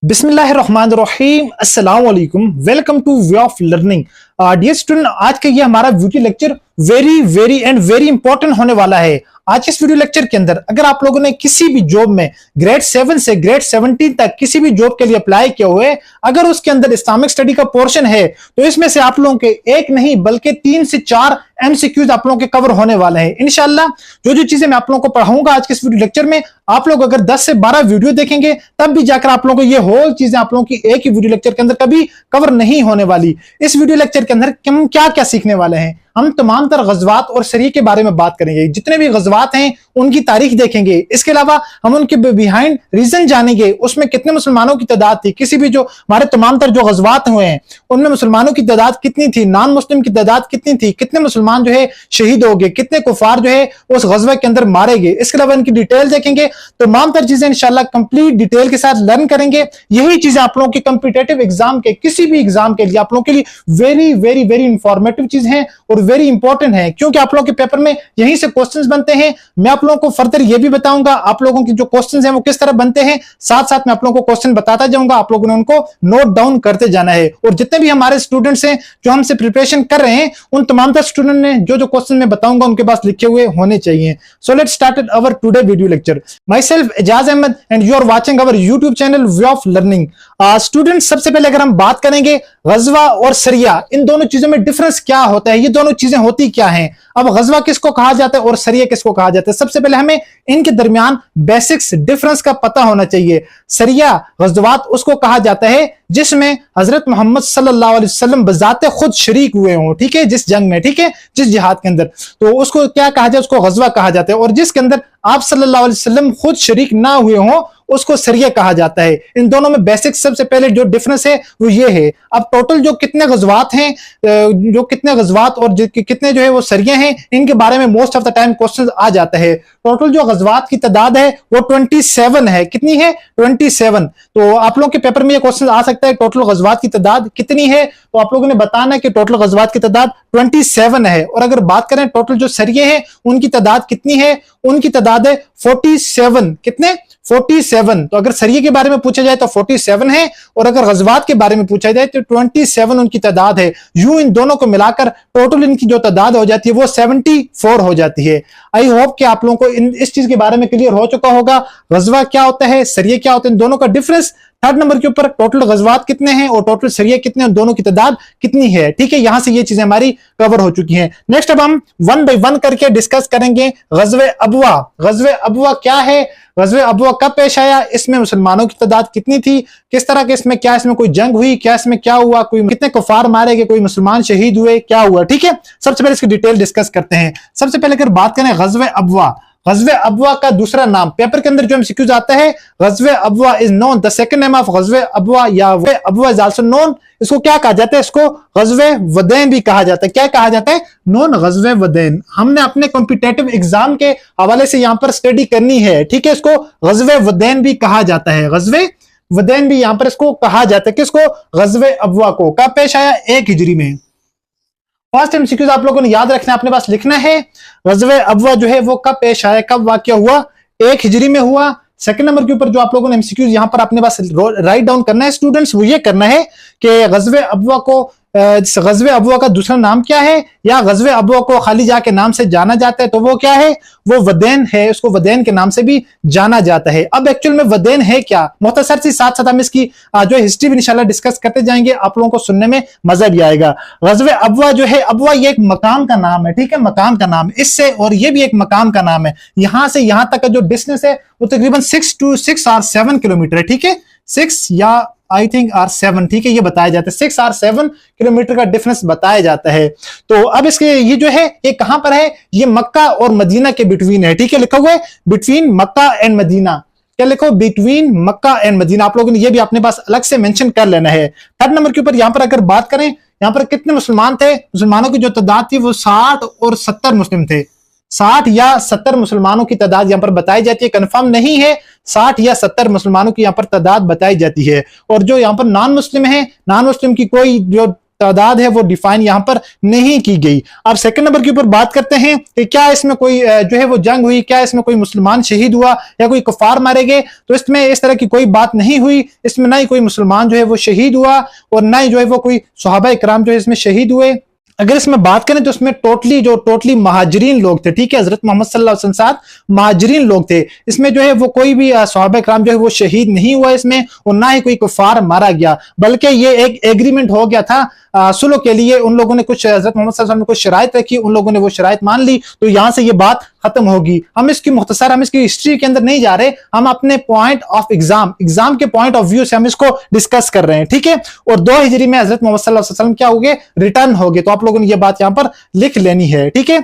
बिस्मिल्लाहिर्रहमानिर्रहीम अस्सलाम वालेकुम। Welcome to way of learning. Dear student, आज का ये हमारा video lecture very and very important होने वाला है। आज के इस वीडियो लेक्चर के अंदर अगर आप लोगों ने किसी भी जॉब में ग्रेड 7 से ग्रेड 17 तक किसी भी जॉब के लिए अप्लाई किया हुआ है, अगर उसके अंदर इस्लामिक स्टडी का पोर्शन है तो इसमें से आप लोगों के एक नहीं बल्कि 3 से 4 एमसीक्यूज आप लोगों के कवर होने वाले हैं इंशाल्लाह। जो चीजें मैं आप लोगों को पढ़ाऊंगा आज के इस वीडियो लेक्चर में, आप लोग अगर 10 से 12 वीडियो देखेंगे तब भी जाकर आप लोगों को ये होल चीजें आप लोगों की एक ही वीडियो लेक्चर के अंदर कभी कवर नहीं होने वाली। इस वीडियो लेक्चर के अंदर हम क्या क्या सीखने वाले हैं, हम तमाम तरह गज़वात और सरिया के बारे में बात करेंगे। जितने भी गज़वात हैं उनकी तारीख देखेंगे, इसके अलावा हम उनके बिहाइंड रीजन जानेंगे, उसमें कितने मुसलमानों की तादाद थी, किसी भी जो हमारे तमाम तरह जो गज़वात हुए हैं उनमें मुसलमानों की तादाद कितनी थी, नॉन मुस्लिम की तादाद कितनी थी, कितने मुसलमान जो है शहीद हो गए, कितने कुफार जो है उस गज़वा के अंदर मारे गए। इसके अलावा इनकी डिटेल देखेंगे, तमाम तरह चीजें इंशाल्लाह कंप्लीट डिटेल के साथ लर्न करेंगे। यही चीजें आप लोगों के कॉम्पिटिटिव एग्जाम के किसी भी एग्जाम के लिए आप लोगों के लिए वेरी इंफॉर्मेटिव चीज है और वेरी इंपॉर्टेंट है, क्योंकि आप लोगों के पेपर में यहीं से क्वेश्चंस बनते हैं। मैं आप लोगों को फर्दर ये भी बताऊंगा आप लोगों की जो क्वेश्चंस हैं वो किस तरह बनते हैं, साथ साथ मैं आप लोगों को क्वेश्चन बताता जाऊंगा, आप लोगों ने उनको नोट डाउन करते जाना है। और जितने भी हमारे स्टूडेंट्स हैं जो हमसे प्रिपरेशन कर रहे हैं उन तमाम तरह स्टूडेंट ने जो क्वेश्चन मैं बताऊंगा उनके पास लिखे हुए होने चाहिए। So let's start our today video lecture. Myself Ejaz Ahmad and you are watching our YouTube channel way of learning. Students, सबसे पहले अगर हम बात करेंगे गज़वा और सरिया, इन दोनों चीजों में डिफरेंस क्या होता है, ये दोनों चीजें होती क्या हैं। अब गज़वा किसको कहा जाता है और सरिया किसको कहा जाता है, सबसे पहले हमें इनके दरमियान बेसिक्स डिफरेंस का पता होना चाहिए। सरिया गज़वात उसको कहा जाता है जिसमें हजरत मोहम्मद सल्लल्लाहु अलैहि वसल्लम बजाते खुद शरीक हुए हों, ठीक है, जिस जंग में, ठीक है, जिस जिहाद के अंदर, तो उसको क्या कहा जाए, उसको गज़वा कहा जाता है। और जिसके अंदर आप सल्लल्लाहु अलैहि वसल्लम खुद शरीक ना हुए हों उसको सरिया कहा जाता है। इन दोनों में बेसिक सबसे पहले जो डिफरेंस है वो ये है। अब टोटल जो कितने गज़वात हैं, जो कितने गज़वात और कितने जो है वो सरिया हैं, इनके बारे में most of the time question आ जाता है। टोटल जो गज़वात की तादाद है वो 27 है। कितनी है? 27। तो आप लोगों के पेपर में ये क्वेश्चन आ सकता है टोटल गज़वात की तादाद कितनी है, तो आप लोगों ने बताना है कि टोटल गज़वात की तादाद 27 है। और अगर बात करें टोटल जो सरिये हैं उनकी तादाद कितनी है, उनकी तादाद है 47। कितने? 47। तो अगर सरिये के बारे में पूछा जाए तो 47 है, और अगर गज़वात के बारे में पूछा जाए तो 27 उनकी तादाद है। यूं इन दोनों को मिलाकर टोटल इनकी जो तादाद हो जाती है वो 74 हो जाती है। आई होप कि आप लोगों को इस चीज के बारे में क्लियर हो चुका होगा, गज़वा क्या होता है, सरिया क्या होता है, इन दोनों का डिफरेंस। थर्ड नंबर के ऊपर टोटल गज़वात कितने हैं और टोटल सरिया कितने हैं, दोनों की तादाद कितनी है, ठीक है। यहां से ये चीजें हमारी कवर हो चुकी हैं। नेक्स्ट अब हम 1 बाय 1 करके डिस्कस करेंगे। गज़वे अबवा, गज़वे अबवा क्या है, गज़वे अबवा कब पेश आया, इसमें मुसलमानों की तादाद कितनी थी, किस तरह के इसमें, क्या इसमें कोई जंग हुई, क्या इसमें क्या हुआ, कोई कितने कुफार मारे गए, कोई मुसलमान शहीद हुए, क्या हुआ, ठीक है। सबसे पहले इसकी डिटेल डिस्कस करते हैं। सबसे पहले अगर बात करें गज़वे अबवा, गज़वे अबवा का दूसरा नाम पेपर के अंदर जो एमसीक्यूज आता है, गज़वे अबवा is known the second name of गज़वे अबवा या अबवा इज आल्सो नोन, इसको क्या कहा जाता है, इसको गज़वे वदैन भी कहा जाता है। क्या कहा जाता है? नोन गज़वे वदैन। हमने अपने कॉम्पिटिटिव एग्जाम के हवाले से यहां पर स्टडी करनी है, ठीक है। इसको गज़वे वदैन भी कहा जाता है, गज़वे वदैन भी यहां पर इसको कहा जाता है। किसको? गज़वे अबवा को। कब पेश आया? 1 हिजरी में। फर्स्ट एमसीक्यूज आप लोगों ने याद रखना है, अपने पास लिखना है, गज़वे अबवा जो है वो कब पेश आया, कब वाक़या हुआ, 1 हिजरी में हुआ। सेकंड नंबर के ऊपर जो आप लोगों ने एमसीक्यूज यहां पर अपने पास राइट डाउन करना है स्टूडेंट्स, वो ये करना है कि गज़वे अबवा को, गज़वे अबवा का दूसरा नाम क्या है, या गज़वे अबवा को खाली जाके नाम से जाना जाता है तो वो क्या है, वो वदैन है, उसको वदैन के नाम से भी जाना जाता है। अब एक्चुअल में वदैन है क्या, मुख्तसर सी साथ साथ हम इसकी जो हिस्ट्री भी इंशाल्लाह डिस्कस करते जाएंगे, आप लोगों को सुनने में मजा भी आएगा। गज़वे अबवा जो है, अबवा ये एक मकाम का नाम है, ठीक है, मकाम का नाम, इससे और ये भी एक मकाम का नाम है। यहां से यहां तक का जो डिस्टेंस है वो तकरीबन 6 और 7 किलोमीटर है, ठीक है, 6 या आई थिंक आर 7, ठीक है, ये बताया जाता है 6 और 7 किलोमीटर का डिफरेंस बताया जाता है। तो अब इसके ये जो है ये कहां पर है, ये मक्का और मदीना के बिटवीन है, ठीक है, लिखा हुआ है बिटवीन मक्का एंड मदीना। क्या लिखो? Between Mecca and Medina. आप लोगों ने ये भी अपने पास अलग से मेंशन कर लेना है। थर्ड नंबर के ऊपर यहां पर अगर बात करें, यहां पर कितने मुसलमान थे, मुसलमानों की जो तादाद थी वो 60 और 70 मुस्लिम थे। 60 या 70 मुसलमानों की तादाद यहां पर बताई जाती है, कंफर्म नहीं है, 60 या 70 मुसलमानों की यहां पर तादाद बताई जाती है। और जो यहां पर नॉन मुस्लिम है, नॉन मुस्लिम की कोई जो तादाद है वो डिफाइन यहां पर नहीं की गई। अब सेकंड नंबर के ऊपर बात करते हैं कि क्या इसमें कोई जो है वो जंग हुई, क्या इसमें कोई मुसलमान शहीद हुआ या कोई कुफार मारे गए, तो इसमें इस तरह की कोई बात नहीं हुई। इसमें ना ही कोई मुसलमान जो है वो शहीद हुआ और ना ही जो है वो कोई सहाबा इकराम जो है इसमें शहीद हुए। अगर इसमें बात करें तो इसमें टोटली महाजरीन लोग थे, ठीक है, हजरत मोहम्मद सल्लल्लाहु अलैहि वसल्लम के साथ महाजरीन लोग थे। इसमें जो है वो कोई भी सहाबा इकराम जो है वो शहीद नहीं हुआ इसमें, और ना ही कोई कुफार मारा गया, बल्कि ये एक एग्रीमेंट हो गया था सुलह के लिए। उन लोगों ने कुछ, हजरत मोहम्मद सल्लल्लाहु अलैहि वसल्लम ने कुछ शराइत रखी, उन लोगों ने वो शराइत मान ली, तो यहां से ये बात खत्म होगी। हम इसकी हिस्ट्री के अंदर नहीं जा रहे, हम अपने पॉइंट ऑफ एग्जाम के पॉइंट ऑफ व्यू से हम इसको डिस्कस कर रहे हैं, ठीक है। और 2 हिजरी में हजरत मोहम्मद सल्लल्लाहु अलैहि वसल्लम क्या हो गए, रिटर्न हो गए। तो आप लोगों ने ये बात यहां पर लिख लेनी है, ठीक है।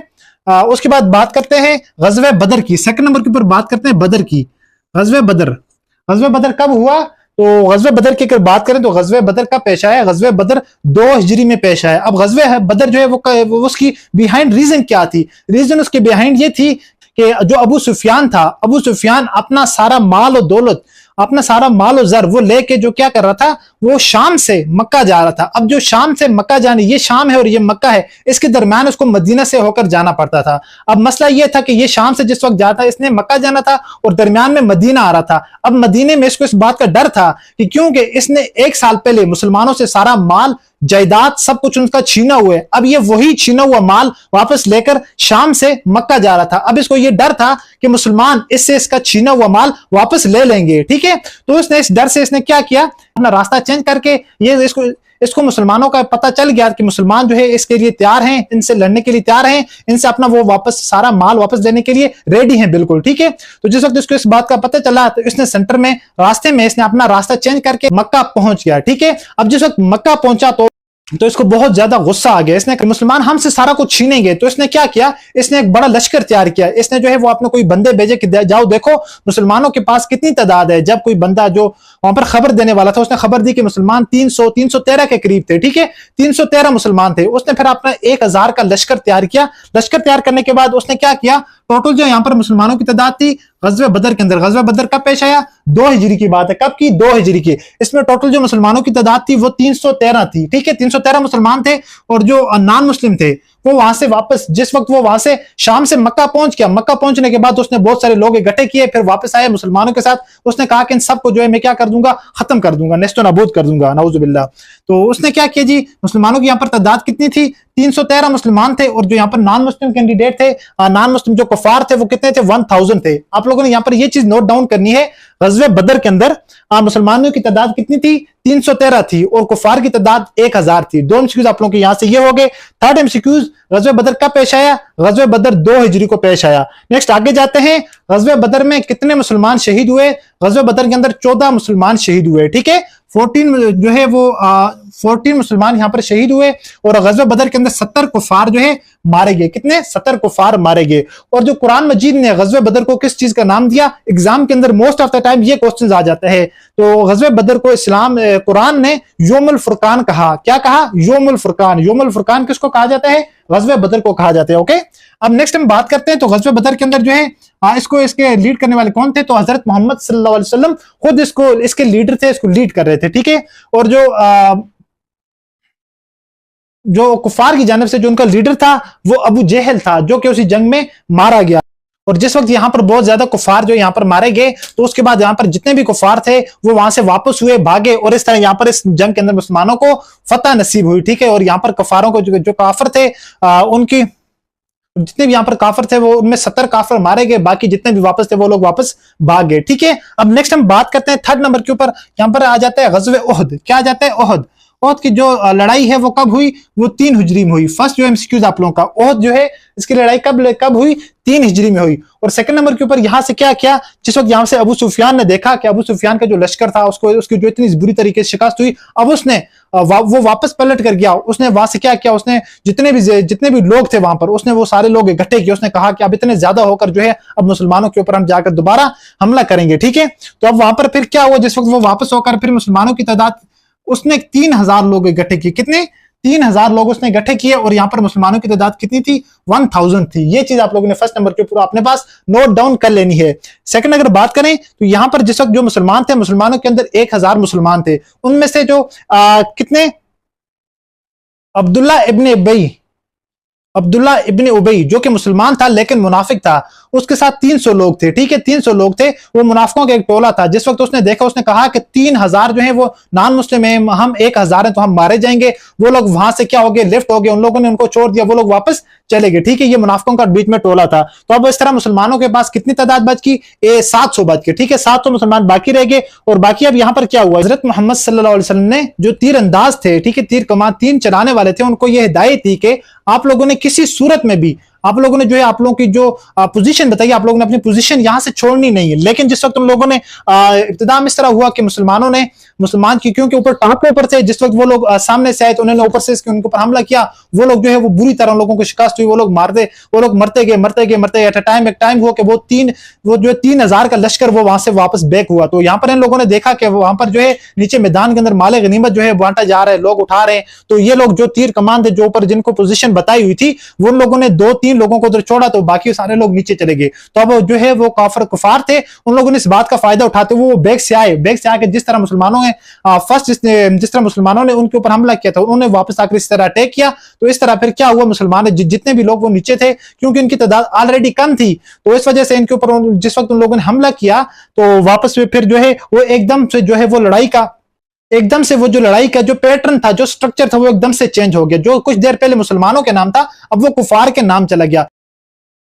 उसके बाद बात करते हैं गज़वे बदर की। सेकंड नंबर के ऊपर बात करते हैं बदर की। गज़वे बदर कब हुआ, तो गज़वे बदर की अगर बात करें तो गज़वे बदर कब पेश आया, गज़वे बदर 2 हिजरी में पेश आया। अब गज़वे बदर जो है वो उसकी बिहाइंड रीजन क्या थी, रीजन उसके बिहाइंड ये थी कि जो अबू सुफियान था, अबू सुफियान अपना सारा माल और दौलत, अपना सारा माल और जर वो लेके जो क्या कर रहा था, वो शाम से मक्का जा रहा था। अब जो शाम से मक्का जाने, ये शाम है और ये मक्का है, इसके दरमियान उसको मदीना से होकर जाना पड़ता था। अब मसला ये था कि ये शाम से जिस वक्त जाता, इसने मक्का जाना था और दरमियान में मदीना आ रहा था। अब मदीने में इसको इस बात का डर था कि क्योंकि इसने 1 साल पहले मुसलमानों से सारा माल जायदाद सब कुछ उनका छीना हुआ है, अब ये वही छीना हुआ माल वापस लेकर शाम से मक्का जा रहा था। अब इसको ये डर था कि मुसलमान इससे इसका छीना हुआ माल वापस ले लेंगे, ठीक है। तो इसने इस डर से इसने क्या किया, अपना रास्ता चेंज करके ये इसको मुसलमानों का पता चल गया कि मुसलमान जो है इसके लिए तैयार हैं, इनसे लड़ने के लिए तैयार हैं, इनसे अपना वो वापस सारा माल वापस लेने के लिए रेडी हैं, बिल्कुल, ठीक है। तो जिस वक्त इसको इस बात का पता चला तो इसने सेंटर में रास्ते में इसने अपना रास्ता चेंज करके मक्का पहुंच गया, ठीक है। अब जिस वक्त मक्का पहुंचा तो इसको बहुत ज्यादा गुस्सा आ गया। इसने मुसलमान हमसे सारा कुछ छीनेंगे, तो इसने क्या किया, इसने एक बड़ा लश्कर तैयार किया। इसने जो है वो अपने कोई बंदे भेजे कि जाओ देखो मुसलमानों के पास कितनी तादाद है। जब कोई बंदा जो वहां पर खबर देने वाला था, उसने खबर दी कि मुसलमान 313 के करीब थे, ठीक है, 313 मुसलमान थे। उसने फिर अपना 1000 का लश्कर तैयार किया। लश्कर तैयार करने के बाद उसने क्या किया, टोटल जो यहाँ पर मुसलमानों की तादाद थी गज़वे बदर के अंदर, गज़वे बदर कब पेश आया, 2 हिजरी की बात है। कब की, 2 हिजरी की। इसमें टोटल जो मुसलमानों की तादाद थी वो 313 थी, ठीक है, 313 मुसलमान थे। और जो नॉन मुस्लिम थे वो वहां से वापस, जिस वक्त वो वहां से शाम से मक्का पहुंच गया, मक्का पहुंचने के बाद उसने बहुत सारे लोग इकट्ठे किए, फिर वापस आए मुसलमानों के साथ। उसने कहा कि इन सबको जो है मैं क्या कर दूंगा, खत्म कर दूंगा, नेस्तो नाबूद कर दूंगा, नाउजुबिल्लाह। तो उसने क्या किया जी, मुसलमानों की यहाँ पर तादाद कितनी थी, 313 मुसलमान थे। और जो यहाँ पर नॉन मुस्लिम कैंडिडेट थे, नॉन मुस्लिम जो कुफार थे, वो कितने थे, 1000 थे। आप लोगों ने यहाँ पर ये चीज नोट डाउन करनी है, गज़वे बदर के अंदर मुसलमानों की तादाद कितनी थी, 313 थी, और कुफार की तादाद 1000 थी। 2 एमसीक्यूज आप लोगों के यहां से ये हो गए। थर्ड एमसीक्यूज, गज़वे बदर कब पेश आया, गज़वे बदर 2 हिजरी को पेश आया। नेक्स्ट आगे जाते हैं, गज़वे बदर में कितने मुसलमान शहीद हुए, गज़वे बदर के अंदर 14 मुसलमान शहीद हुए, ठीक है। 14 जो है वो 14 मुसलमान यहां पर शहीद हुए, और गज़वे बदर के अंदर 70 कुफार जो है मारे गए। कितने, 70 कुफार मारे गए। और जो कुरान मजीद ने गज़वे बदर को किस चीज का नाम दिया, एग्जाम के अंदर मोस्ट ऑफ द टाइम ये क्वेश्चन आ जाता है। तो गज़वे बदर को कुरान ने यौमुल फुरकान कहा। क्या कहा, यौमुल फुरकान। यौमुल फुरकान किसको कहा जाता है, गज़वे बदर को कहा जाता है, ओके। अब नेक्स्ट हम बात करते हैं, तो गज़वे बदर के अंदर जो है इसके लीड करने वाले कौन थे, तो हजरत मोहम्मद सल्लल्लाहु अलैहि वसल्लम खुद इसके लीडर थे, इसको लीड कर रहे थे, ठीक है। और जो कुफार की जानिब से जो उनका लीडर था वो अबू जहल था, जो कि उसी जंग में मारा गया। और जिस वक्त यहाँ पर बहुत ज्यादा कुफार जो यहाँ पर मारे गए, तो उसके बाद यहाँ पर जितने भी कुफार थे वो वहां से वापस हुए, भागे, और इस तरह यहाँ पर इस जंग के अंदर मुसलमानों को फतह नसीब हुई, ठीक है। और यहाँ पर कुफारों को जो काफिर थे, उनकी जितने भी यहाँ पर काफिर थे वो उनमें 70 काफिर मारे गए, बाकी जितने भी वापस थे वो लोग वापस भाग गए, ठीक है। अब नेक्स्ट हम बात करते हैं थर्ड नंबर के ऊपर। यहाँ पर आ जाता है गज़वे ओहद। क्या आ जाता है, ओहद। ओहद की जो लड़ाई है वो कब हुई, वो 3 हिजरी में हुई। फर्स्ट जो एमसीक्यूज आप लोगों का, ओहद जो है इसकी लड़ाई कब हुई, 3 हिजरी में हुई। और सेकंड नंबर के ऊपर यहां से क्या किया, जिस वक्त यहां से अबू सुफियान ने देखा कि अबू सुफियान का जो लश्कर था उसकी जो इतनी बुरी तरीके से शिकस्त हुई, अब उसने वो वापस पलट कर गया। उसने वहां से क्या किया, उसने जितने भी लोग थे वहां पर, उसने वो सारे लोग इकट्ठे किए। उसने कहा कि अब इतने ज्यादा होकर जो है अब मुसलमानों के ऊपर हम जाकर दोबारा हमला करेंगे, ठीक है। तो अब वहां पर फिर क्या हुआ, जिस वक्त वो वापस होकर फिर मुसलमानों की तादाद उसने 3000 लोग इकट्ठे किए। कितने, 3000 लोग उसने इकट्ठे किए। और यहाँ पर मुसलमानों की तादाद कितनी थी, 1000 थी। ये चीज आप लोगों ने फर्स्ट नंबर के ऊपर अपने पास नोट डाउन कर लेनी है। सेकंड अगर बात करें तो यहाँ पर जिस वक्त जो मुसलमान थे, मुसलमानों के अंदर 1000 मुसलमान थे, उनमें से जो कितने अब्दुल्ला इब्ने उबई जो कि मुसलमान था लेकिन मुनाफिक था, उसके साथ 300 लोग थे। ठीक है, 300 लोग थे, वो मुनाफिकों का एक टोला था। जिस वक्त उसने देखा, उसने कहा कि 3000 जो है वो नॉन मुस्लिम है, हम 1000 है तो हम मारे जाएंगे। वो लोग वहां से क्या हो गए, लेफ्ट हो गए, उन लोगों ने उनको छोड़ दिया, वो लोग वापस चले गए। ठीक है, ये मुनाफिकों का बीच में टोला था। तो अब इस तरह मुसलमानों के पास कितनी तादाद बच गई, 700 बच गए। ठीक है, 700 मुसलमान बाकी रह गए। और बाकी अब यहां पर क्या हुआ, हजरत मोहम्मद सल्लल्लाहु अलैहि वसल्लम ने जो तीर अंदाज थे, ठीक है, तीर कमान तीन चलाने वाले थे, उनको यह हिदायत थी कि आप लोगों ने किसी सूरत में भी, आप लोगों ने जो है, आप लोगों की जो पोजीशन बताइए, आप लोगों ने अपनी पोजीशन यहां से छोड़नी नहीं है। लेकिन जिस वक्त तुम लोगों ने इब्तिदा में इस तरह हुआ कि मुसलमानों ने मुसलमान की क्योंकि ऊपर टॉप पे ऊपर थे, जिस वक्त वो लोग सामने से आए तो उन्होंने ऊपर से उनके ऊपर हमला किया। वो लोग जो है वो बुरी तरह लोगों को शिकस्त हुई, वो लोग मरते गए। एट एक टाइम हुआ कि वो जो 3000 का लश्कर वो वहां से वापस बैक हुआ। तो यहाँ पर इन लोगों ने देखा कि वहां पर जो है नीचे मैदान के अंदर माले गनीमत जो है बांटा जा रहा है, लोग उठा रहे हैं। तो ये लोग जो तीर कमान थे, जो ऊपर जिनको पोजीशन बताई हुई थी, वो लोगों ने 2-3 लोगों को उधर छोड़ा, तो बाकी सारे लोग नीचे चले गए। तो अब जो है वो कुफार थे, उन लोगों ने इस बात का फायदा उठाते हुए वो बैक से आके जिस तरह मुसलमानों ने जिस तरह मुसलमानों ने उनके ऊपर हमला किया था, उन्होंने वापस आकर इस तरह अटैक किया। तो इस तरह फिर क्या हुआ, मुसलमान जितने भी लोग वो नीचे थे, क्योंकि उनकी तादाद ऑलरेडी कम थी, तो इस वजह से इनके ऊपर जिस वक्त उन लोगों ने हमला किया, तो वापस फिर जो है वो एकदम से जो है वो लड़ाई का जो पैटर्न था, जो स्ट्रक्चर था, वो एकदम से चेंज हो गया। जो कुछ देर पहले मुसलमानों के नाम था, अब वो कुफार के नाम चला गया।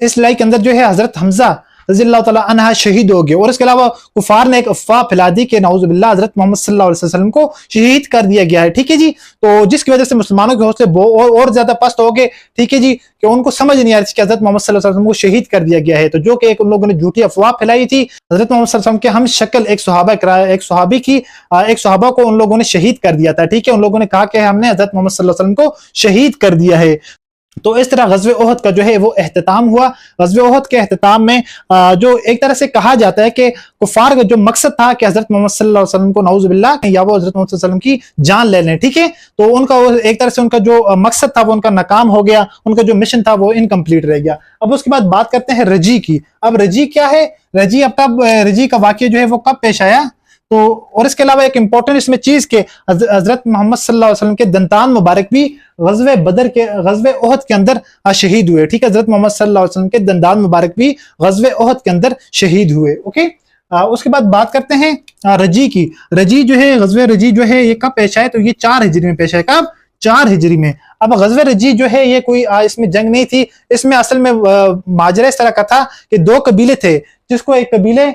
इस लड़ाई के अंदर जो है हजरत हमजा रज़ियल्लाहु तआला अन्हा शहीद हो गए। और इसके अलावा कुफार ने एक अफवाह फैला दी कि नाउज़ुबिल्लाह हजरत मोहम्मद सल्लल्लाहु अलैहि वसल्लम को शहीद कर दिया गया है। ठीक है जी, तो जिसकी वजह से मुसलमानों के हौसले और ज्यादा पस्त हो गए। ठीक है जी, कि उनको समझ नहीं आ रही कि हजरत मोहम्मद सल्लल्लाहु अलैहि वसल्लम को शहीद कर दिया गया है। तो जो कि एक उन लोगों ने झूठी अफवाह फैलाई थी, हजरत मोहम्मद सल्लल्लाहु अलैहि वसल्लम के हम शक्ल एक सहाबा को उन लोगों ने शहीद कर दिया था। ठीक है, उन लोगों ने कहा कि हमने हजरत मोहम्मद सल्लल्लाहु अलैहि वसल्लम को शहीद कर दिया है। तो इस तरह गज़वे उहद का जो है वो एहतताम हुआ। गज़वे उहद के एहतताम में जो एक तरह से कहा जाता है कि कुफार का जो मकसद था कि हजरत मोहम्मद सल्लल्लाहु अलैहि वसल्लम को नाउज़ुबिल्लाह या वो हजरत मोहम्मद सल्लल्लाहु अलैहि वसल्लम की जान ले लें। ठीक है, तो उनका एक तरह से उनका जो मकसद था वो उनका नाकाम हो गया, उनका जो मिशन था वो इनकम्प्लीट रह गया। अब उसके बाद बात करते हैं रजी की। अब रजी क्या है, रजी का वाकया जो है वो कब पेश आया, तो और इसके अलावा एक इंपॉर्टेंट इसमें चीज के हजरत मोहम्मद सल्लल्लाहु अलैहि वसल्लम के दंतान मुबारक भी गज़वे उहद के अंदर शहीद हुए। ठीक है, हजरत मोहम्मद सल्लल्लाहु अलैहि वसल्लम के दंतान मुबारक भी गज़वे उहद के अंदर शहीद हुए। ओके, उसके बाद बात करते हैं रजी की। रजी जो है, गज़वे रजी जो है ये कब पेश आए, तो ये 4 हिजरी में पेश आए। कब, 4 हिजरी में। अब गज़वे रजी जो है ये कोई इसमें जंग नहीं थी, इसमें असल में माजरा इस तरह का था कि 2 कबीले थे, जिसको एक कबीले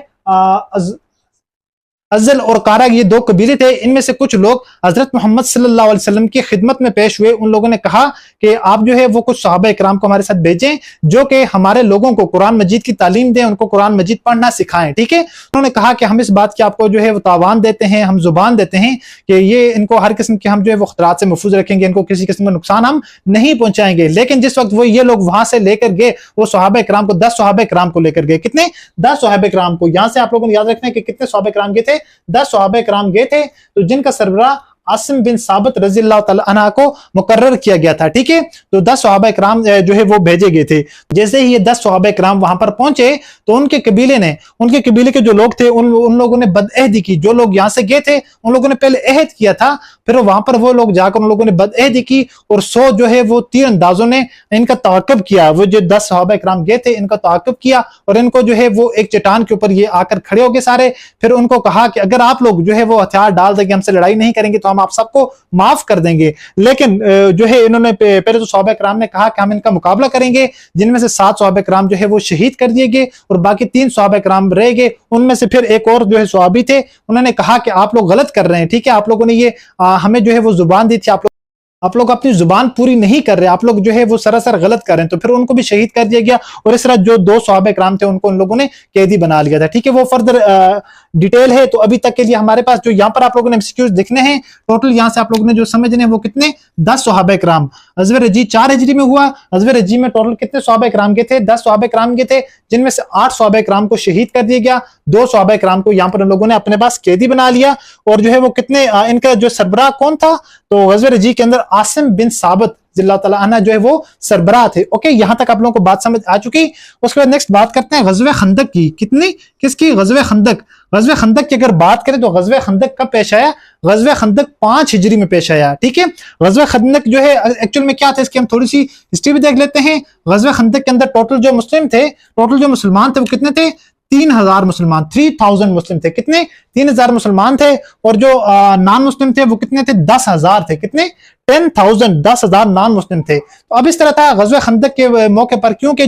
अज़ल और कारग, ये 2 कबीले थे। इनमें से कुछ लोग हजरत मोहम्मद सल्लल्लाहु अलैहि वसल्लम की खिदमत में पेश हुए। उन लोगों ने कहा कि आप जो है वो कुछ सहाबा इकराम को हमारे साथ भेजें, जो कि हमारे लोगों को कुरान मजीद की तालीम दें, उनको कुरान मजीद पढ़ना सिखाएं। ठीक है, उन्होंने कहा कि हम इस बात की आपको जो है वो तावान देते हैं, हम जुबान देते हैं कि ये इनको हर किस्म के हम जो है वो खतरात से महफूज रखेंगे, इनको किसी किस्म का नुकसान हम नहीं पहुंचाएंगे। लेकिन जिस वक्त वो ये लोग वहां से लेकर गए, वो सहाबा इकराम को 10 सहाबा इकराम को लेकर गए। कितने, 10 सहाबा इकराम को। यहां से आप लोगों ने याद रखना है कि कितने सहाबा इकराम गए थे, 10 सहाबा इकराम गए थे, तो जिनका सरबराह आसिम बिन साबित रज़ियल्लाहु तआला अन्हु को मुकर्रर किया गया था। ठीक है, तो 10 सहाबा इकराम जो है वो भेजे गए थे। जैसे ही ये 10 सहाबा इकराम वहां पर पहुंचे, तो उनके कबीले के जो लोग थे, उन लोगों ने बदअहदी की। जो लोग यहां से गए थे, उन लोगों ने पहले अहद किया था, फिर वहां पर वो लोग जाकर उन लोगों ने बदअहदी की, और 100 जो है वो तीर अंदाजों ने इनका ताक़ुब किया। वो जो 10 सहाबा इकराम गए थे, इनका ताक़ुब किया, और इनको जो है वो एक चट्टान के ऊपर ये आकर खड़े हो गए सारे। फिर उनको कहा कि अगर आप लोग जो है वो हथियार डाल देंगे, हमसे लड़ाई नहीं करेंगे, तो हम आप सबको माफ कर देंगे। लेकिन जो है इन्होंने पहले तो सहाबा इकराम ने कहा कि हम इनका मुकाबला करेंगे, जिनमें से 7 सहाबा इकराम जो है वो शहीद कर दिए गए, और बाकी 3 सहाबा इकराम रह गए। उनमें से फिर एक और जो है सहाबी थे, उन्होंने कहा कि आप लोग गलत कर रहे हैं। ठीक है, आप लोगों ने ये हमें जो है वो जुबान दी थी, आप लोग अपनी जुबान पूरी नहीं कर रहे, आप लोग जो है वो सरासर गलत कर रहे हैं। तो फिर उनको भी शहीद कर दिया गया, और इस तरह जो 2 सहाबा इकराम थे उनको उन लोगों ने कैदी बना लिया था। ठीक है, वो फर्दर डिटेल है। तो अभी तक के लिए हमारे पास जो यहाँ पर आप लोगों ने एमसीक्यूज देखने हैं, टोटल यहाँ से आप लोगों ने जो समझने हैं वो कितने, 10 सहाबा इकराम। गज़वे रजी 4 हिजरी में हुआ। गज़वे रजी में टोटल कितने सहाबा इकराम गए थे, 10 सहाबा इकराम गए थे, जिनमें से 8 सहाबा इकराम को शहीद कर दिया गया, 2 सहाबा इकराम को यहाँ पर उन लोगों ने अपने पास कैदी बना लिया। और जो है वो कितने, इनका जो सरबराह कौन था, तो गज़वे रजी के अंदर आसिम बिन साबित रज़ियल्लाहु ताला अन्हा जो है वो सरबराह थे। ओके, यहां तक आप लोगों को बात समझ आ चुकी। उसके बाद नेक्स्ट बात करते हैं ग़ज़वे खंदक की। किसकी? ग़ज़वे खंदक। ग़ज़वे खंदक की अगर बात करें तो ग़ज़वे खंदक कब पेश आया? ग़ज़वे खंदक 5 हिजरी में पेश आया। ठीक है, ग़ज़वे खंदक जो है एक्चुअल में क्या था, इसकी हम थोड़ी सी हिस्ट्री भी देख लेते हैं। ग़ज़वे खंदक के अंदर टोटल जो मुसलमान थे वो कितने थे? 3000 मुसलमान, 3000 मुस्लिम थे। कितने? 3000 मुसलमान थे। और जो नॉन मुस्लिम थे वो कितने थे? 10,000 थे। कितने? 10,000, 10,000 नॉन मुस्लिम थे। तो अब इस तरह था ग़ज़वे खंदक के मौके पर, क्योंकि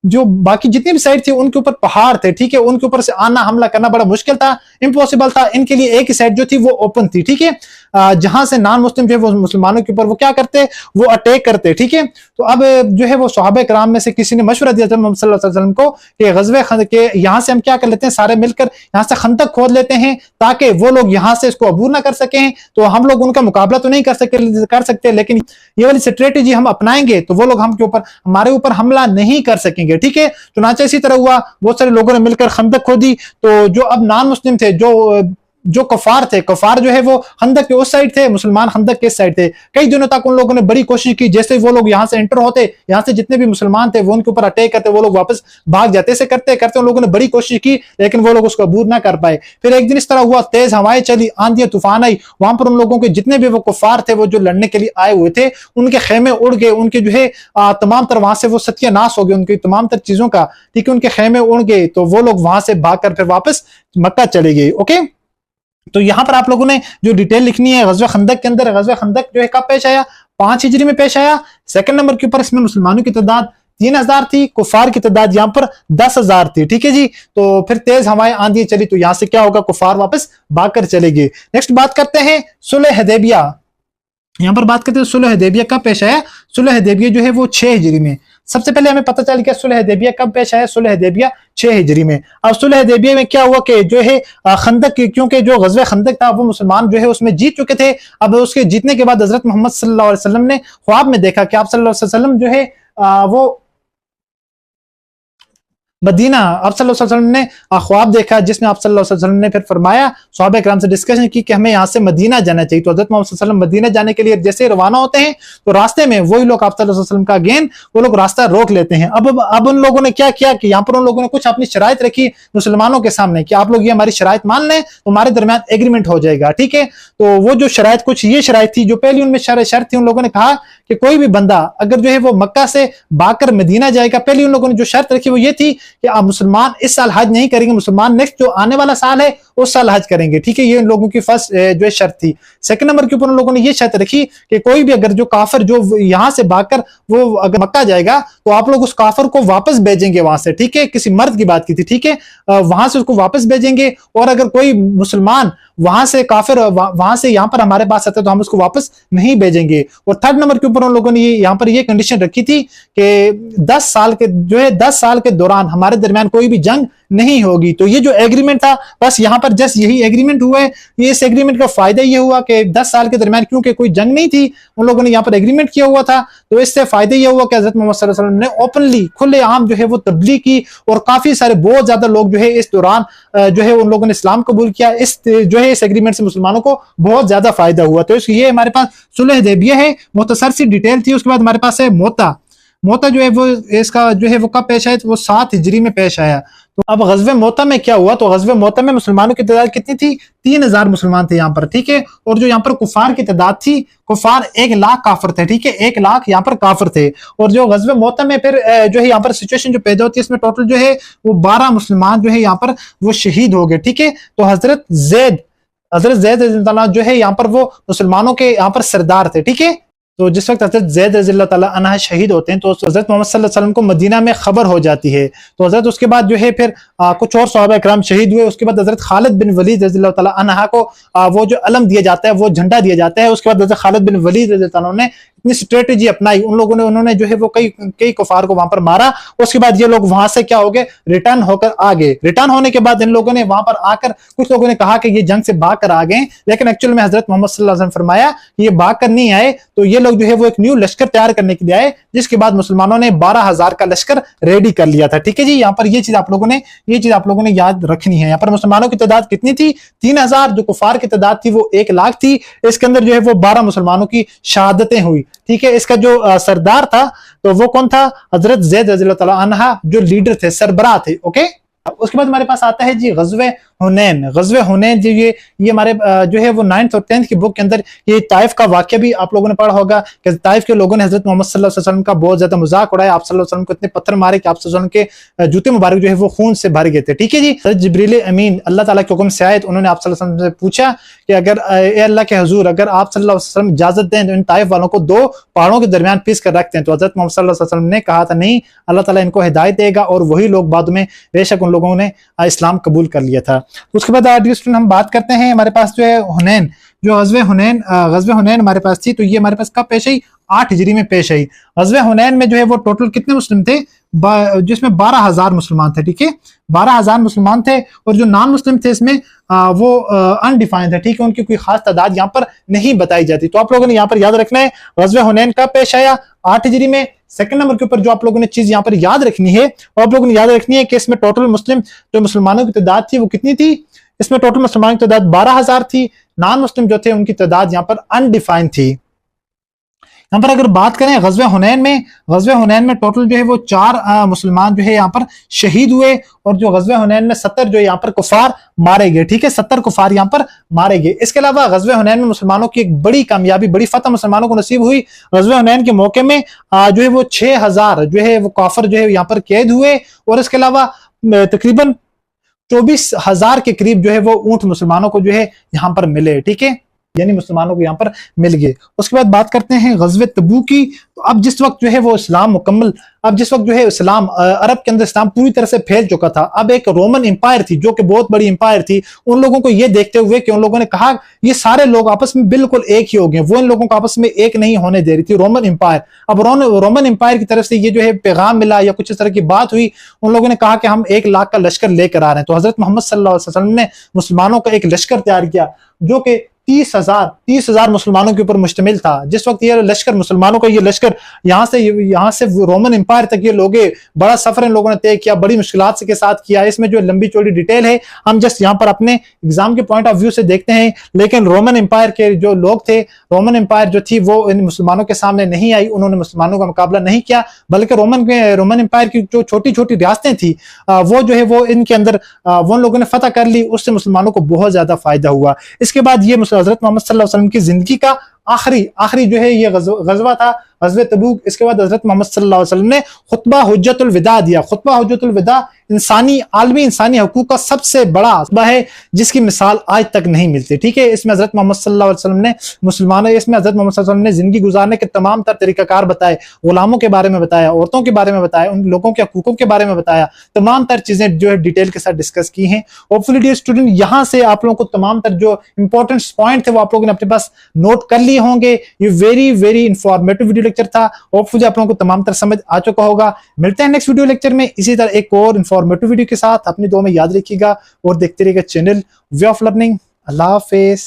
जो बाकी जितनी भी साइड थी उनके ऊपर पहाड़ थे। ठीक है, उनके ऊपर से आना हमला करना बड़ा मुश्किल था, इम्पॉसिबल था। इनके लिए एक ही साइड जो थी वो ओपन थी। ठीक है, जहां से नॉन मुस्लिम जो है वो मुसलमानों के ऊपर वो क्या करते? वो अटैक करते। ठीक है, तो अब जो है वो सहाबा किराम में से किसी ने मशवरा दिया था मोहम्मद सल्लल्लाहु अलैहि वसल्लम को कि ग़ज़वे खंदक के यहाँ से हम क्या कर लेते हैं, सारे मिलकर यहाँ से खंदक खोद लेते हैं ताकि वो लोग यहाँ से इसको अबूर ना कर सकें। तो हम लोग उनका मुकाबला तो नहीं कर सकते, लेकिन ये वाली स्ट्रेटेजी हम अपनाएंगे तो वो लोग हमारे ऊपर हमला नहीं कर सकेंगे। ठीक है, चुनांचे इसी तरह हुआ, बहुत सारे लोगों ने मिलकर खंदक खोदी। तो जो अब नॉन मुस्लिम थे, जो कफार थे, कफार जो है वो खंदक के उस साइड थे, मुसलमान खंदक के इस साइड थे। कई दिनों तक उन लोगों ने बड़ी कोशिश की, जैसे वो लोग यहाँ से एंटर होते, यहाँ से जितने भी मुसलमान थे वो उनके ऊपर अटैक करते, वो लोग वापस भाग जाते। ऐसे करते करते उन लोगों ने बड़ी कोशिश की, लेकिन वो लोग उसको अबूर ना कर पाए। फिर एक दिन इस तरह हुआ, तेज हवाएं चली, आंधी तूफान आई, वहां पर उन लोगों के जितने भी वो कुफार थे, वो जो लड़ने के लिए आए हुए थे, उनके खेमे उड़ गए, उनके जो है तमाम तर वहां से वो सत्यानाश हो गए, उनकी तमाम तर चीजों का। ठीक है, उनके खेमे उड़ गए, तो वो लोग वहां से भागकर फिर वापस मक्का चले गए। ओके, तो यहां पर आप लोगों ने जो डिटेल लिखनी है ग़ज़वे खंदक के अंदर, ग़ज़वे खंदक जो है कब पेश आया? 5 हिजरी में पेश आया। सेकंड नंबर के ऊपर इसमें मुसलमानों की तादाद 3000 थी, कुफार की तादाद यहां पर 10,000 थी। ठीक है जी, तो फिर तेज हवाएं आंधी चली, तो यहां से क्या होगा, कुफार वापस भागकर चले गए। नेक्स्ट बात करते हैं सुलह हुदैबिया। यहां पर बात करते हैं सुलह हुदैबिया कब पेश आया? सुलह हुदैबिया जो है वो 6 हिजरी में। सबसे पहले हमें पता चल गया सुलह हुदैबिया कब पेश आया। सुलह हुदैबिया 6 हिजरी में। अब सुलह हुदैबिया में क्या हुआ कि जो है खंदक, क्योंकि जो ग़ज़वे खंदक था वो मुसलमान जो है उसमें जीत चुके थे। अब उसके जीतने के बाद हज़रत मोहम्मद सल्लल्लाहु अलैहि वसल्लम ने ख्वाब में देखा कि आप सल्लल्लाहु अलैहि वसल्लम जो है वो मदीना, आप सल्लल्लाहु अलैहि वसल्लम ने ख्वाब देखा, जिसमें आप सल्लल्लाहु अलैहि वसल्लम ने फिर फरमाया, सहाबा किराम से डिस्कशन की कि हमें यहाँ से मदीना जाना चाहिए। तो हज़रत मोहम्मद सल्लल्लाहु अलैहि वसल्लम मदीना जाने के लिए जैसे रवाना होते हैं तो रास्ते में वही लोग आप सल्लल्लाहु अलैहि वसल्लम का अगेन वो लोग रास्ता रोक लेते हैं। अब उन लोगों ने क्या किया कि यहाँ पर उन लोगों ने कुछ अपनी शराइत रखी मुसलमानों के सामने कि आप लोग ये हमारी शराइत मान लें तो हमारे दरमियान एग्रीमेंट हो जाएगा। ठीक है, तो वो जो शराइत कुछ ये शराइत थी, जो पहली उनमें शर्त थी, उन लोगों ने कहा कि कोई भी बंदा अगर जो है वो मक्का से भागकर मदीना जाएगा, पहली उन लोगों ने जो शर्त रखी वो ये थी कि आप मुसलमान इस साल हज नहीं करेंगे, मुसलमान नेक्स्ट जो आने वाला साल है उस साल हज करेंगे। ठीक है, ये उन लोगों की फर्स्ट जो शर्त थी। सेकंड नंबर के ऊपर उन लोगों ने ये शर्त रखी कि कोई भी अगर जो काफिर जो यहां से भागकर वो अगर मक्का जाएगा तो आप लोग उस काफिर को वापस भेजेंगे वहां से। ठीक है, किसी मर्द की बात की थी। ठीक है, वहां से उसको वापस भेजेंगे, और अगर कोई मुसलमान वहां से काफिर वहां से यहाँ पर हमारे पास आता है तो हम उसको वापस नहीं भेजेंगे। और थर्ड नंबर के ऊपर उन लोगों ने यहाँ पर ये कंडीशन रखी थी कि 10 साल के दौरान हमारे दरमियान कोई भी जंग नहीं होगी। तो ये जो एग्रीमेंट था, बस यहाँ पर जस्ट यही एग्रीमेंट हुआ है। ये इस एग्रीमेंट का फायदा ये हुआ कि 10 साल के दरमियान क्योंकि कोई जंग नहीं थी, उन लोगों ने यहाँ पर एग्रीमेंट किया हुआ था, तो इससे फायदा ये हुआ कि हज़रत मोहम्मद सल्लल्लाहु अलैहि वसल्लम ने ओपनली खुलेआम जो है वो तबलीग की, और काफी सारे बहुत ज्यादा लोग जो है इस दौरान जो है उन लोगों ने इस्लाम कबूल किया। इस जो है इस एग्रीमेंट से मुसलमानों को बहुत ज्यादा फायदा हुआ। तो ये हमारे पास सुलह हुदैबिया है, मुख्तसर सी डिटेल थी। उसके बाद हमारे पास है मोता जो है वो इसका जो है वो कब पेश आया, तो वो 7 हिजरी में पेश आया। तो अब ग़ज़वे मोता में क्या हुआ, तो ग़ज़वे मोता में मुसलमानों की तादाद कितनी थी? 3000 मुसलमान थे यहाँ पर। ठीक है, और जो यहाँ पर कुफार की तादाद थी, कुफार 1 लाख काफिर थे। ठीक है, 1 लाख यहाँ पर काफिर थे। और जो ग़ज़वे मोता में फिर जो है यहाँ पर सिचुएशन जो पैदा होती है, इसमें टोटल जो है वो 12 मुसलमान जो है यहाँ पर वो शहीद हो गए। ठीक है, तो हजरत जैद जो है यहाँ पर वो मुसलमानों के यहाँ पर सरदार थे। ठीक है, तो जिस वक्त हज़रत ज़ैद रज़ियल्लाहु ताला अन्हा शहीद होते हैं तो हज़रत मोहम्मद सल्लल्लाहु अलैहि वसल्लम को मदीना में खबर हो जाती है। तो हज़रत उसके बाद जो है फिर कुछ और सहाबा इकराम शहीद हुए। उसके बाद हज़रत खालिद बिन वलीद रज़ियल्लाहु ताला अन्हा को वो जो अलम दिया जाता है, वो झंडा दिया जाता है। उसके बाद हज़रत खालिद बिन वलीद रज़ियल्लाहु ताला ने इतनी स्ट्रेटेजी अपनाई, उन्होंने जो है वो कई कुफार को वहां पर मारा। उसके बाद ये लोग वहां से क्या हो गए, रिटर्न होकर आ गए। रिटर्न होने के बाद इन लोगों ने वहां पर आकर कुछ लोगों ने कहा कि ये जंग से भाग कर आ गए, लेकिन एक्चुअल में हज़रत मोहम्मद सल्लल्लाहु अलैहि वसल्लम फरमाया कि ये भाग कर नहीं आए, तो ये लोग जो है वो एक न्यू लश्कर तैयार करने के लिए आए, जिसके बाद मुसलमानों ने 12,000 का लश्कर रेडी कर लिया था। ठीक है जी, यहाँ पर ये चीज आप लोगों ने याद रखनी है। यहाँ पर मुसलमानों की तादाद कितनी थी? 3000। जो कुफार की तादाद थी वो 1 लाख थी। इसके अंदर जो है वो 12 मुसलमानों की शहादतें हुई। ठीक है। इसका जो सरदार था तो वो कौन था? हजरत ज़ैद रज़ियल्लाहु तआला अन्हा, जो लीडर थे, सरबराह थे। ओके, उसके बाद हमारे पास आता है जी गज़वे हुनैन। गज़वे हुनैन जो ये हमारे जो है वो 9th और 10th की बुक के अंदर ये ताइफ का वाकया भी आप लोगों ने पढ़ा होगा कि ताइफ के लोगों ने हजरत मोहम्मद सल्लल्लाहु अलैहि वसल्लम का बहुत ज्यादा मजाक उड़ाया। आप सल्लल्लाहु अलैहि वसल्लम को इतने पत्थर मारे कि आप सल्लल्लाहु अलैहि वसल्लम के जूते मुबारक जो है वो खून से भर गए थे। ठीक है जी। हजरत जिब्रील अमीन अल्लाह ताला के हुक्म से आए तो उन्होंने आप सल्लल्लाहु अलैहि वसल्लम से पूछा कि अगर ए अल्लाह के हुजूर, अगर आप सल्लल्लाहु अलैहि वसल्लम इजाजत दें तो इन ताइफ वालों को 2 पहाड़ों के दरमियान पीस कर रखते हैं। तो हजरत मोहम्मद सल्लल्लाहु अलैहि वसल्लम ने कहा था नहीं, अल्लाह ताला इनको हिदायत देगा और वही लोग बाद में बेशक उन लोगों ने इस्लाम कबूल कर लिया था। उसके बाद हम बात करते हैं, हमारे पास जो है हुनैन, जो गज़वे हुनैन हमारे पास थी, तो ये हमारे पास कब पेश आई? 8 हिजरी में पेश आई। गज़वे हुनैन में जो है वो टोटल कितने मुस्लिम थे? जिसमें 12,000 मुसलमान थे। ठीक है, 12,000 मुसलमान थे और जो नॉन मुस्लिम थे इसमें वो अनडिफाइंड है। ठीक है, उनकी कोई खास तादाद यहाँ पर नहीं बताई जाती। तो आप लोगों ने यहाँ पर याद रखना है गज़वे हुनैन कब पेश आया? 8 हिजरी में। सेकंड नंबर के ऊपर जो आप लोगों ने चीज यहाँ पर याद रखनी है, और आप लोगों ने याद रखनी है कि इसमें टोटल मुस्लिम जो मुसलमानों की तादाद थी वो कितनी थी? इसमें टोटल मुसलमानों की तादाद 12,000 थी। नॉन मुस्लिम जो थे उनकी तादाद यहाँ पर अनडिफाइंड थी। यहाँ पर अगर बात करें गज़वे हुनैन में टोटल जो है वो 4 मुसलमान जो है यहाँ पर शहीद हुए, और जो गज़वे हुनैन में 70 जो यहाँ पर कुफार मारे गए। ठीक है, 70 कुफार यहाँ पर मारे गए। इसके अलावा गज़वे हुनैन में मुसलमानों की एक बड़ी कामयाबी, बड़ी फतह मुसलमानों को नसीब हुई। गज़वे हुनैन के मौके में जो है वो 6,000 जो है वो काफिर जो है यहाँ पर कैद हुए, और इसके अलावा तकरीबन 24,000 के करीब जो है वो ऊंट मुसलमानों को जो है यहाँ पर मिले। ठीक है, यानी मुसलमानों को यहाँ पर मिल गए। उसके बाद बात करते हैं गज़वे तबूक की। तो अब जिस वक्त जो है वो इस्लाम मुकम्मल, अब जिस वक्त जो है इस्लाम अरब के अंदर इस्लाम पूरी तरह से फैल चुका था, अब एक रोमन एम्पायर थी जो कि बहुत बड़ी एम्पायर थी। उन लोगों को ये देखते हुए कि उन लोगों ने कहा ये सारे लोग आपस में बिल्कुल एक ही हो गए, वो इन लोगों को आपस में एक नहीं होने दे रही थी रोमन एम्पायर। अब रोमन एम्पायर की तरफ से ये जो है पैगाम मिला या कुछ इस तरह की बात हुई, उन लोगों ने कहा कि हम 1 लाख का लश्कर लेकर आ रहे हैं। तो हजरत मोहम्मद सल्लल्लाहु अलैहि वसल्लम ने मुसलमानों का एक लश्कर तैयार किया जो कि 30,000 मुसलमानों के ऊपर मुश्तमिल था। जिस वक्त ये लश्कर, मुसलमानों का ये लश्कर यहाँ से रोमन एम्पायर तक ये लोग, बड़ा सफर इन लोगों ने तय किया, बड़ी मुश्किलात के साथ किया। इसमें जो लंबी चौड़ी डिटेल है हम जस्ट यहाँ पर अपने एग्जाम के पॉइंट ऑफ व्यू से देखते हैं, लेकिन रोमन एम्पायर के जो लोग थे, रोमन एम्पायर जो थी वो इन मुसलमानों के सामने नहीं आई, उन्होंने मुसलमानों का मुकाबला नहीं किया, बल्कि रोमन एम्पायर की जो छोटी छोटी रियासतें थी वो जो है वो इनके अंदर वो लोगों ने फतह कर ली, उससे मुसलमानों को बहुत ज्यादा फायदा हुआ। इसके बाद ये हजरत मोहम्मद सल्लल्लाहु अलैहि वसल्लम की जिंदगी का आखिरी जो है ये गजवा था, गज़वे तबूक। इसके बाद हजरत मोहम्मद सल्लल्लाहु अलैहि वसल्लम ने खुतबा हुज्जतुल विदा दिया। खुतबा हुज्जतुल विदा आलमी इंसानी हकूक का सबसे बड़ा खुतबा है जिसकी मिसाल आज तक नहीं मिलती। ठीक है, इसमें हजरत मोहम्मद सल्लल्लाहु अलैहि वसल्लम ने मुसलमानों, इसमें हजरत मोहम्मद सल्लल्लाहु अलैहि वसल्लम ने जिंदगी गुजारने के तमाम तर तरीकाकार बताए, गुलामों के बारे में बताया, औरतों के बारे में बताया, उन लोगों के हकूकों के बारे में बताया, तमाम तर चीजें जो है डिटेल के साथ डिस्कस की हैं। होपफुली डियर स्टूडेंट, यहाँ से आप लोगों को तमाम तर जो इंपॉर्टेंट पॉइंट थे वो आप लोगों ने अपने पास नोट कर लिए होंगे। ये वेरी इंफॉर्मेटिव वीडियो लेक्चर था, होपफुली आप लोगों को तमाम तरह समझ आ चुका होगा। मिलते हैं नेक्स्ट वीडियो लेक्चर में इसी तरह एक और इंफॉर्मेटिव वीडियो के साथ। अपनी दुआ में याद रखिएगा और देखते रहिएगा channel way of learning. Allah Hafiz.